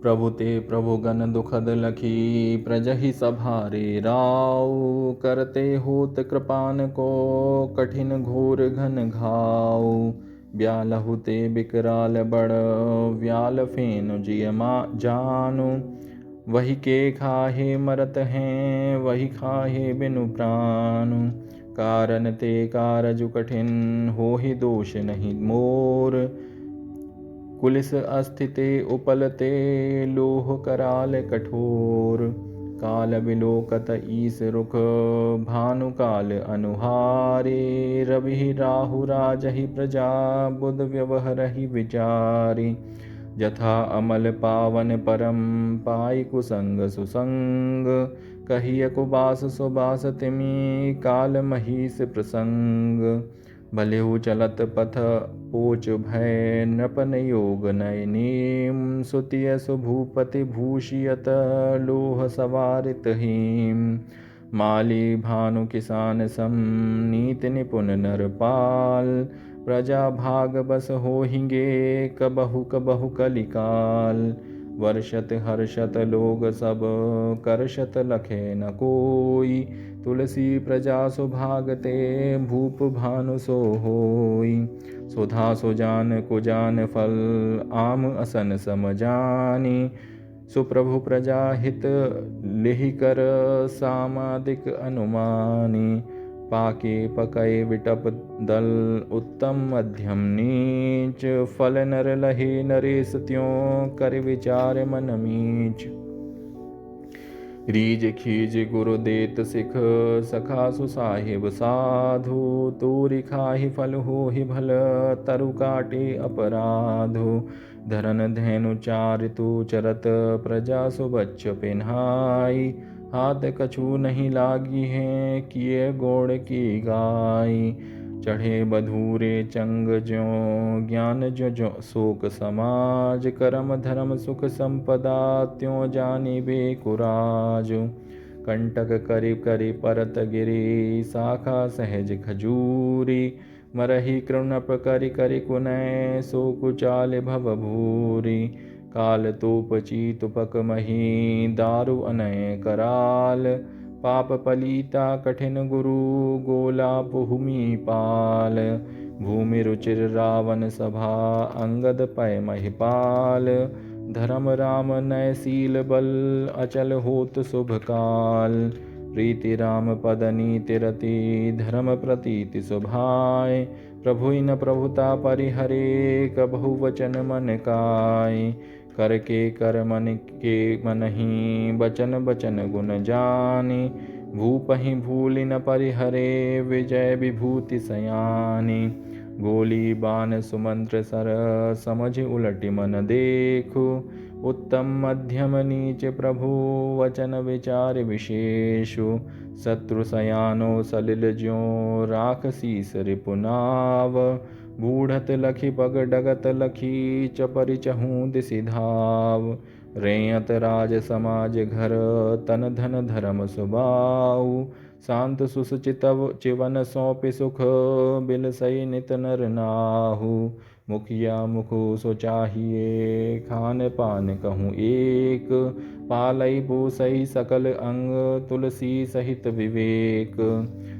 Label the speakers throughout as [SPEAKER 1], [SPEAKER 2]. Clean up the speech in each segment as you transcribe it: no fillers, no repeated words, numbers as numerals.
[SPEAKER 1] प्रभु ते प्रभु गण दुखद लखी, प्रजहि सभारे राव। करते होत कृपान को, कठिन घोर घन घाव। ब्यालहु ते बिकराल बड़, व्याल फेन जिय जानु। वही के खाहे मरत हैं, वही खाहे बिनु प्राणु। कारण ते कारजु कठिन, होहि दोष नहीं मोर। कुलिस अस्थिते उपलते, लोह कराल कठोर। काल बिलोकत ईस रुख, भानु काल अनुहारे। रवि राहु राजहि प्रजा, बुध व्यवहरहि विचारी। जथा अमल पावन परम, पाई कुसंग सुसंग। कहिय कुबास सुबास तिमि, काल महिष प्रसंग। भलेहु चलत पथ पोच भय, नृपन योग नय नेम। सुतिय सुभूपति भूषियत, लोह सवारित हेम। माली भानु किसान सम, नीति निपुण नरपाल। प्रजा भाग बस होहिंगे, कबहु कबहु कलिकाल। वर्षत हर्षत लोग सब, करषत लखे न कोई। तुलसी प्रजा सुभागते, भूप भानु सो होई। सुधा सुजान कुजान फल, आम असन सम जानी। सुप्रभु प्रजा हित लिहि कर, सामादिक अनुमानी। पाके पकय विटप दल, उत्तम मध्यम नीच। फल नर लहे नरेश त्यों, कर विचार मन मीच। रीज खीज गुरु देत सिख, सखा सुसाहिब साधु। तूरि खाहि फल होहि भल, तरु काटे अपराधु। धरन धैनु चारितु चरत, प्रजा सुबच्च पिन्हाई। हाथ कछु नहीं लागी है, किए गोड़ की गाय। चढ़े बधूरे चंग ज्यों, ज्ञान ज्यों ज्यों शोक समाज। करम धर्म सुख संपदा, त्यों जानी बे कुराज। कंटक करि करि परत गिरी, शाखा सहज खजूरी। मरहि कृणप करि करि कुनय, सो कुचाल भव भूरी। काल तोप चीतुपक मही, दारु अनय कराल। पाप पलीता कठिन गुरु, गोला भूमि पाल। भूमि रुचिर रावण सभा, अंगद पय महिपाल। धर्म राम नय शील बल, अचल होत शुभ काल। प्रीति राम पद नीति रति, धर्म प्रतीति सुभाय। प्रभु न प्रभुता परिहरे, कबहु वचन मन काय। कर के कर मन के मनहि, बचन बचन गुण जानी। भूपहि भूलि न परिहरे, विजय विभूति सयानी। गोली बाण सुमंत्र सर, समझ उलटि मन देखु। उत्तम मध्यम नीच प्रभु, वचन विचार विशेषु। शत्रु सयानो सलिल ज्यों, राख शीस रिपुनाव। बूढ़त लखी पग डगत लखी, चपरि चहूँ दिसि धाव। रेयत राज समाज घर, तन धन धर्म सुबाऊ। शांत सुसचितव चिवन सौंपि सुख, बिलसई नित नर नाहु। मुखिया मुखु सो चाहिए, खान पान कहूँ एक। पालई पोसई सकल अंग, तुलसी सहित विवेक।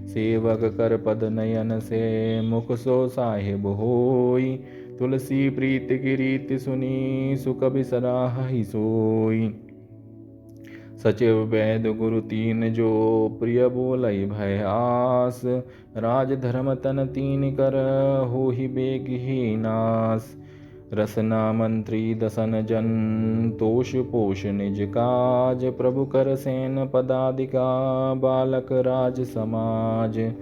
[SPEAKER 1] सेवक कर पद नयन से, मुख सो साहिब होई। तुलसी प्रीति की रीति सुनी, सुख बिसराहि सोई। सचिव वैद गुरु तीन जो, प्रिय बोलई भय आस। राज धर्म तन तीन कर, होहि बेग ही नास। रसना मंत्री दसन जन, तोष पोष निज काज। प्रभु कर सेन पदाधिका, बालक राज समाज।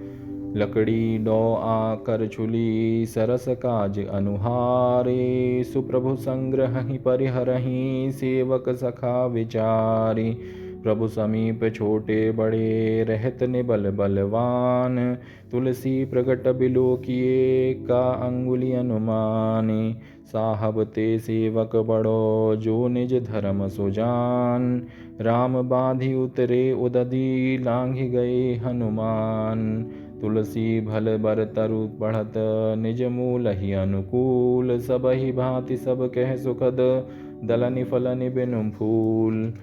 [SPEAKER 1] लकड़ी डौ आकर छुली, सरस काज अनुहारे। सुप्रभु संग्रहि परिहरहि, सेवक सखा विचारी। प्रभु समीप छोटे बड़े, रहत निबल बलवान। तुलसी प्रगट बिलो किए, का अंगुली अनुमानी। साहब ते सेवक बड़ो, जो निज धर्म सुजान। राम बाँधि उतरे उदधि, लांघि गए हनुमान। तुलसी भल बर तरु बढ़त, निज मूल ही अनुकूल। सब ही भांति सब कह सुखद, दलनि फलनि बिनु फूल।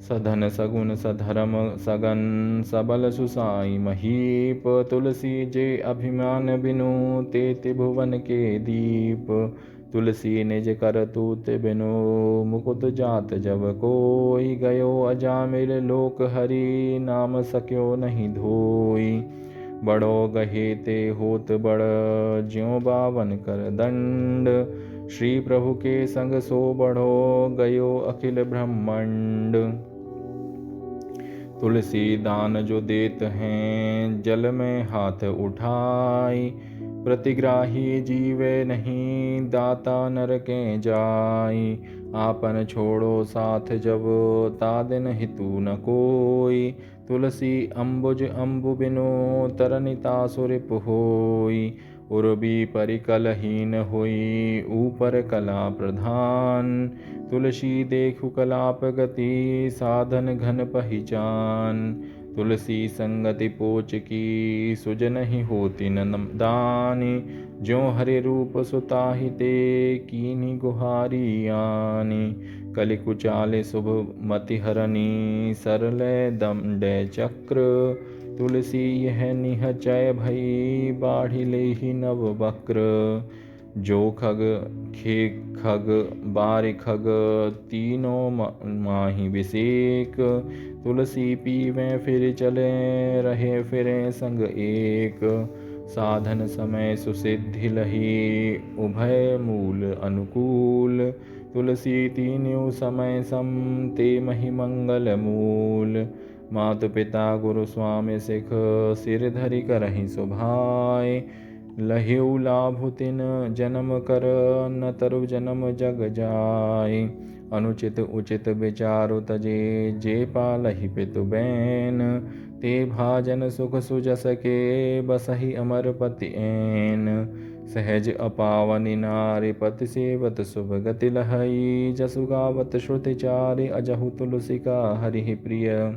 [SPEAKER 1] सधन सगुन सधर्म सगन, सबल सुसाई महीप। तुलसी जे अभिमान बिनु, ते त्रिभुवन के दीप। तुलसी निज कर तूत बिनु, मुकुत जात जब कोई। गयो अजामिल लोक हरि, नाम सक्यो नहीं धोई। बड़ो गहे ते होत बड़, ज्यों बावन कर दंड। श्री प्रभु के संग सो बढ़ो, गयो अखिल ब्रह्मांड। तुलसी दान जो देत हैं, जल में हाथ उठाई। प्रतिग्राही जीवे नहीं, दाता नर के जाई। आपन छोड़ो साथ जब, तादिन हितु न कोई। तुलसी अम्बुज अम्बु बिनु, तरनिता सुरिप होई। उर्बी परिकलहीन हुई, ऊपर कला प्रधान। तुलसी देखु कलाप गति, साधन घन पहिचान। तुलसी संगति पोच की, सुज नहीं होती न दानी। ज्यों हरि रूप सुताहि ते, कीन्ही गुहारी आनी। कलि कुचाले शुभ मति हरनी, सरले दंडे चक्र। तुलसी यह निहचय भई, बाढ़ि लेहि नव वक्र। जो खग खे खग बारि खग, तीनों माहि विषेक। तुलसी पीवें फिर चले, रहे फिरें संग एक। साधन समय सुसिद्धि लही, उभय मूल अनुकूल। तुलसी तीन्यों समय सम, ते मही मंगल मूल। मातु पिता गुरु स्वामी सिख, सिर धरि करहि सुभाय। लह्यु लाभु तिन जन्म कर, न तरु जन्म जग जाय। अनुचित उचित विचारु तजे, जे पालहि पितु बैन। ते भाजन सुख सुजस के, बसहि अमर पति ऐन। सहज अपावनि नारि, पति सेवत शुभ गति लहई। जसु गावत श्रुति चारि, अजहु तुलसी का हरि प्रिय।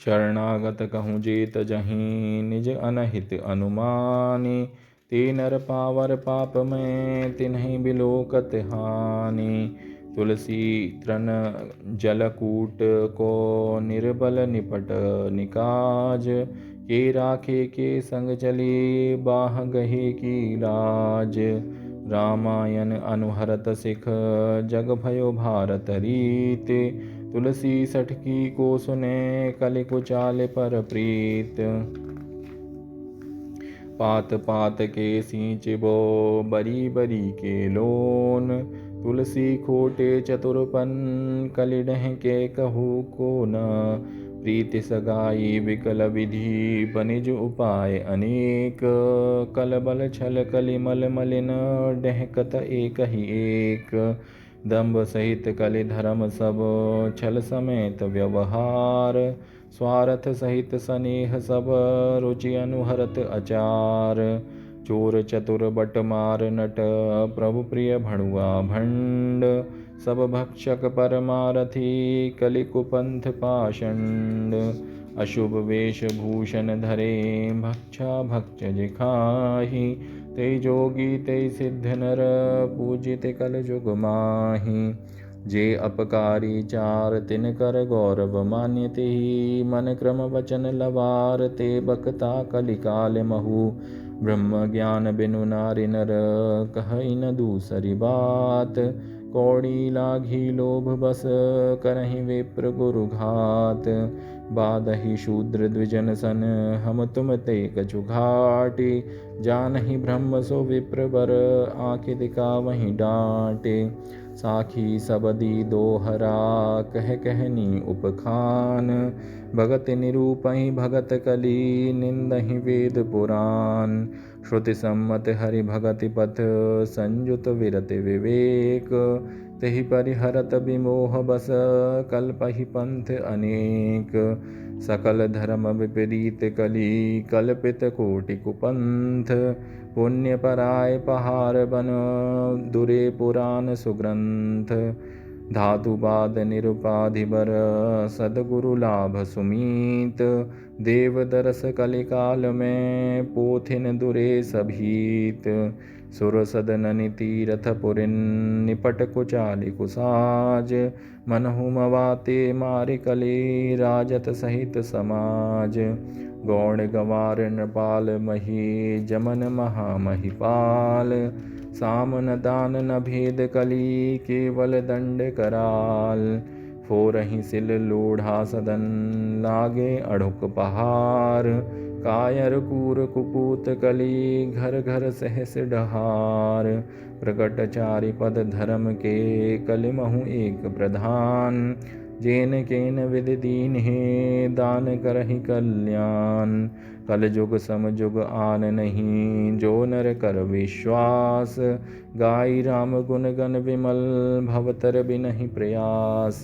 [SPEAKER 1] शरणागत कहूँ जेत जहीं, निज अनहित अनुमानी। ते नर पावर पाप में, तिन्हि बिलोकत हानि। तुलसी तृण जलकूट को, निर्बल निपट निकाज। के राखे के संग चली, बाह गहे की लाज। रामायण अनुहरत सिख, जग भयो भारत रीत। तुलसी सठकी को सुने, कलि कुचाले पर प्रीत। पात पात के सींचबो, बरी बरी के लोन। तुलसी खोटे चतुरपन, कलि डहके कहू को न। प्रीति सगाई विकल विधि, बनिज उपाय अनेक। कल बल छल कलि मल मलिन, डहकत एक ही एक। दंभ सहित कलि धर्म सब, छल समेत व्यवहार। स्वार्थ सहित स्नेह सब, रुचि अनुहरत अचार। चोर चतुर बट मार नट, प्रभु प्रिय भणुआ भंड। सब भक्षक परमारथी, कलि कुपंथ पाषंड। अशुभ वेश भूषण धरे, भक्षा भक्ष जिखाहि। ते जोगी ते सिद्ध नर, पूजित कल जुग माहि। जे अपकारी चार, तिन कर गौरव मान्यते ही। मन क्रम वचन लवार, ते बकता कलि काल महु। ब्रह्म ज्ञान बिनु नारि नर, कहई न दूसरी बात। कौड़ी लाघी लोभ बस, करहि विप्र गुरु घात। बादहि शूद्र द्विजन सन, हम तुम ते कछु घाटी। जानहि ब्रह्म सो विप्र बर, आँखि दिखावहि डांटे। साखी सबदी दोहरा, कह कहनी उपखान। भगत निरूपहि भगत कली, निंदहि वेद पुराण। श्रुति सम्मत हरि भगति पथ, संयुत विरति विवेक। तेहि परिहरत विमोह बस, कल्पहि पंथ अनेक। सकल धर्म विपरीत कली, कल्पित कोटि कुपंथ। पुण्य पराय पहार बन, दुरे पुराण सुग्रंथ। धातुबाद निरुपाधिबर सदगुरु लाभ सुमीत। देव दरस कलिकाल में पोथिन दुरे सभीत। सुर सदन तीरथ पुरिन निपट कुचालि कुसाज। मनहु मवाते मारि कले राजत सहित समाज। गौण गंवार नृपाल मही जमन महामहिपाल। साम न दान न भेद कली केवल दंड कराल। फोरहि सिल लोढ़ा सदन लागे अड़ुक पहार। कायर कूर कुपूत कली घर घर सहस डहार। प्रकट चारि पद धर्म के कलिमहु एक प्रधान। जेन केन विधि दीन हे दान करहि कल्याण। कल जुग सम जुग आन नहीं जो नर कर विश्वास। गाई राम गुण गण विमल भवतर बिनहि प्रयास।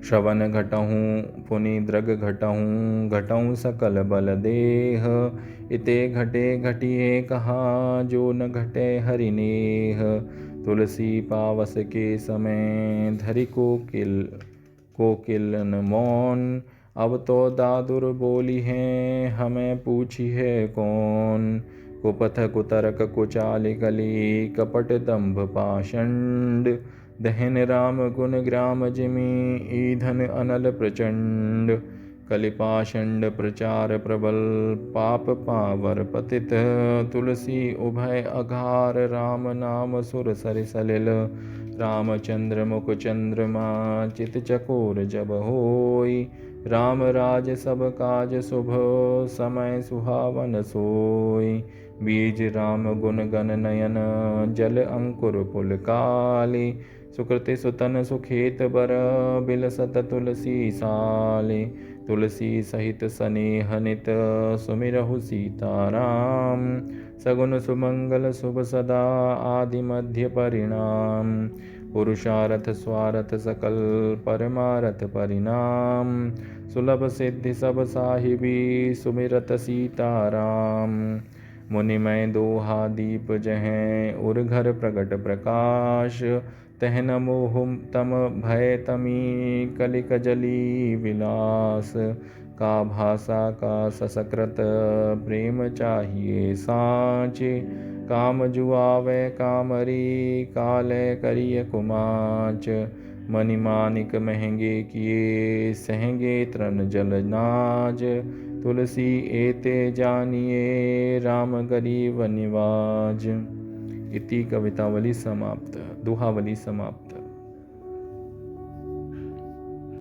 [SPEAKER 1] श्रवण घटहूँ पुनि दृग घटहूँ घटहूँ सकल बल देह। इते घटे घटिए कहा जो न घटे हरिनेह। तुलसी पावस के समय धरि कोकिलन मौन। अब तो दादुर बोली हैं हमें पूछी है कौन। कुपथ कुतर्क कुचालि कली कपट दंभ पाषंड। दहन राम गुण ग्राम जिमि ईंधन अनल प्रचंड। कलिपाषंड प्रचार प्रबल पाप पावर पतित। तुलसी उभय अघार राम नाम सुर सरि सलिल। रामचंद्र मुख चंद्रमा चित चकोर जब होई। राम राज सब काज शुभ समय सुहावन सोई। बीज राम गुण गण नयन जल अंकुर पुल काली। सुकृति सुतन सुखेत बर बिलसत तुलसी साले। तुलसी सहित सनेह नित सुमिरहु सीताराम। सगुन सुमंगल शुभ सदा आदि मध्य परिणाम। पुरुषार्थ स्वार्थ सकल परमारथ परिणाम। सुलभ सिद्धि सब साहिबी सुमिरत सीताराम। मुनिमय दोहा दीप जहें उर घर प्रगट प्रकाश। तहन मोह तम भय तमी कलिक जली विलास। का भाषा का ससकृत प्रेम चाहिए साँचे। काम जुआवे कामरी काले करिय कुमाच। मणिमानिक महंगे किए सहंगे तृण जल नाज। तुलसी एते जानिए राम गरीब निवाज। इति कवितावली समाप्त। दोहावली समाप्त।